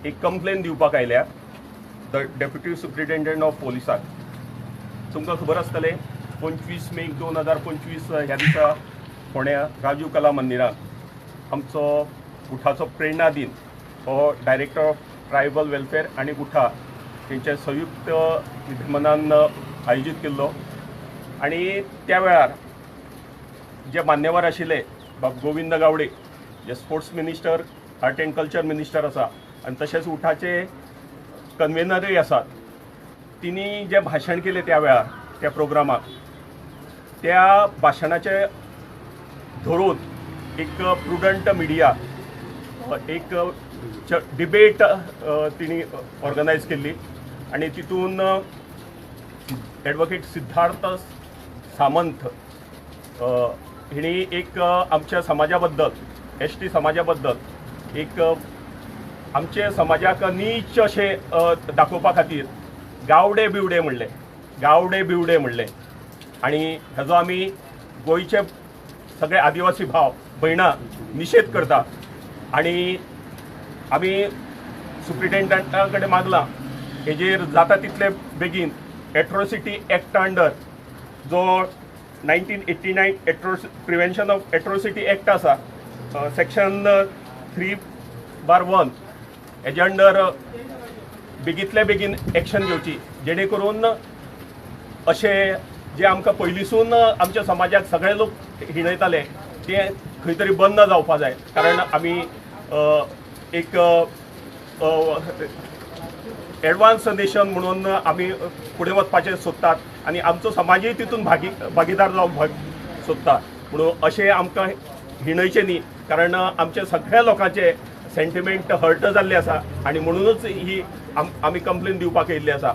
एक कंप्लेन दिवपाक आयल्या द डेप्युटी सुप्रिटेंडंट ऑफ पोलिसाक. तुमकां खबर आसतलें 25 मे 2025 ह्या दिसा फोंड्या राजीव कला मंदिरांत आमचो उठाचो प्रेरणा दिन हो डायरेक्टर ऑफ ट्रायबल वेलफेअर आनी उठा तेंच्या संयुक्त विद्यमानान आयोजीत केल्लो. आनी त्या वेळार जे मान्यवर आशिल्ले बाब गोविंद गावडे जे sports minister art end culture minister आसा आनी तशेंच उठाचे कन्वेनरूय आसात. तिणी जे भाशण केलें त्या वेळार त्या प्रोग्रामाक त्या भाशणाचे धरून एक प्रुडंट मिडिया एक डिबेट तिणी ऑर्गनायज केल्ली आनी तितून एडवोकेट सिद्धार्थ सामंत हिणी एक आमच्या समाजा बद्दल एसटी समाजा बद्दल एक आमचे समाजाक नीच अशें दाखोवपा खातीर गावडे बिवडे म्हणले आनी हाजो आमी गोंयचे सगळे आदिवासी भाव भयणां निशेध करता. आनी आमी सुप्रिटेंडंटा कडेन मागलां हेजेर जाता तितले बेगीन एट्रोसिटी एक्ट अंडर जो 1989 प्रिव्हेन्शन ऑफ एट्रोसिटी एक्ट आसा सेक्शन 3/1 हेजे अंडर बेगींतले बेगीन एक्शन घेवची जेणे करून अशे जे आमकां पयलींसून आमच्या समाजाक सगळे लोक हिणयताले ते खंय तरी बंद जावपा जाय. कारण आमी एक एडवान्स नेशन म्हणून आमी फुडें वचपाचें सोदतात आनी आमचो समाजूय तितून भागीदार जावंक सोदता. म्हणून अशें आमकां हिणयचें न्ही कारण आमच्या सगळ्या लोकांचे सेंटिमेंट हर्ट जाल्ले आसा आनी म्हणूनच ही आमी कंप्लेन दिवपाक येयल्ली आसा.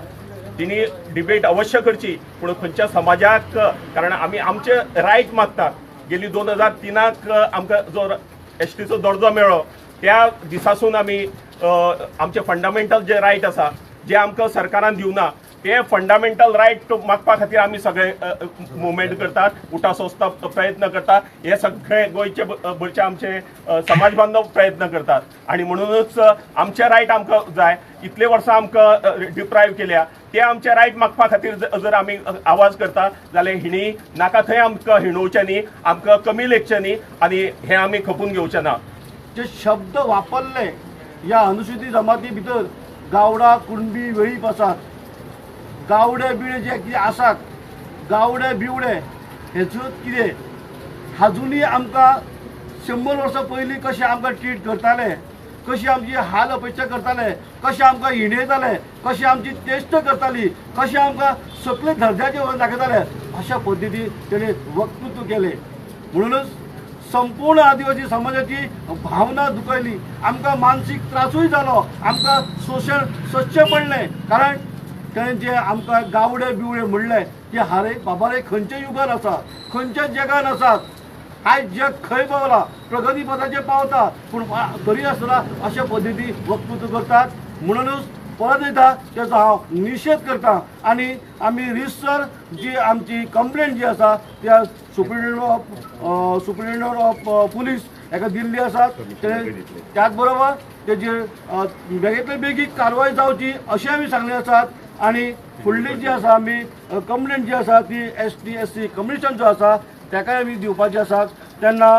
तिणी डिबेट अवश्य करची पूण खंयच्या समाजाक कारण आमी आमचे रायट मागतात. गेली 2003 आमकां जो एसटीचो दर्जो मेळ्ळो त्या दिसासून आमी आमचे फंडामेंटल जे रायट आसा जे आमकां सरकारान दिवना ते फंडामेंटल रायट मागपा खातीर आमी सगळे मुवमेंट करतात. उठा संस्था प्रयत्न करतात. हे सगळे गोंयचे भरचे आमचे समाज बांधव प्रयत्न करतात आनी म्हणूनच आमचे रायट आमकां जाय. इतले वर्सां आमकां डिप्रायव केल्या ते आमचे रायट मागपा खातीर जर आमी आवाज करता जाल्यार हिणी नाका थंय आमकां हिणोवचें न्ही आमकां कमी लेखचें न्ही आनी हें आमी खपून घेवचें ना. जे शब्द वापरले या अनुसूचित जमाती भितर गावडा कुणबी वेळीप आसात गावडे बिवडे जे कितें आसात गावडे बिवडे हेचो कितें हाजूनय आमकां 100 वर्सां पयलीं कशें आमकां ट्रीट करताले कशी आमची हाल अपेक्षा करताले कशें आमकां हिणयताले कशी आमची टेस्ट करताली कशें आमकां सकले दर्जाचे दाखयताले अशा पद्दतीन तेणें वक्तृत्व केलें. म्हणूनच संपूर्ण आदिवासी समाजाची भावना दुखयली. आमकां मानसीक त्रासूय जालो आमकां शोशण सोंसचें पडलें कारण तेणें जे आमकां गावडे बिवडे म्हणले की हारे बाबा रे खंयच्या युगान आसा खंयच्या जगान आसात. आयज जग खंय पावला प्रगती पथाचेर पावता पूण तरी आसतना अशा पद्दती वक्तृत्व करतात. म्हणूनच परत एकदा त्याचा हांव निशेध करता आनी आमी रिसर जी आमची कंप्लेंट जी आसा त्या सुप्रिटेंडंट ऑफ पुलीस हाका दिल्ली आसा. त्याच बरोबर तेजेर बेगींतले बेगीन कारवाय जावची अशें आमी सांगले आसात. आनी फुडली जी आसा आमी कंप्लेंट जी आसा ती ST SC कमिशन जो आसा ताकाय आमी दिवपाची आसा. तेन्ना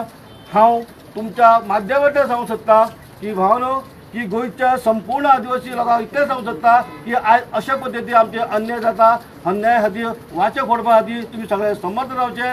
हांव तुमच्या माध्यमांतल्यान सांगूंक सोदता की भावनो की गोंयच्या संपूर्ण आदिवासी लोकांक इतलें सांगूंक सोदता की आयज अशा पद्दतीन आमचे अन्याय जाता. अन्याया खातीर वाचे फोडपा खातीर तुमी सगळे समर्थ रावचे.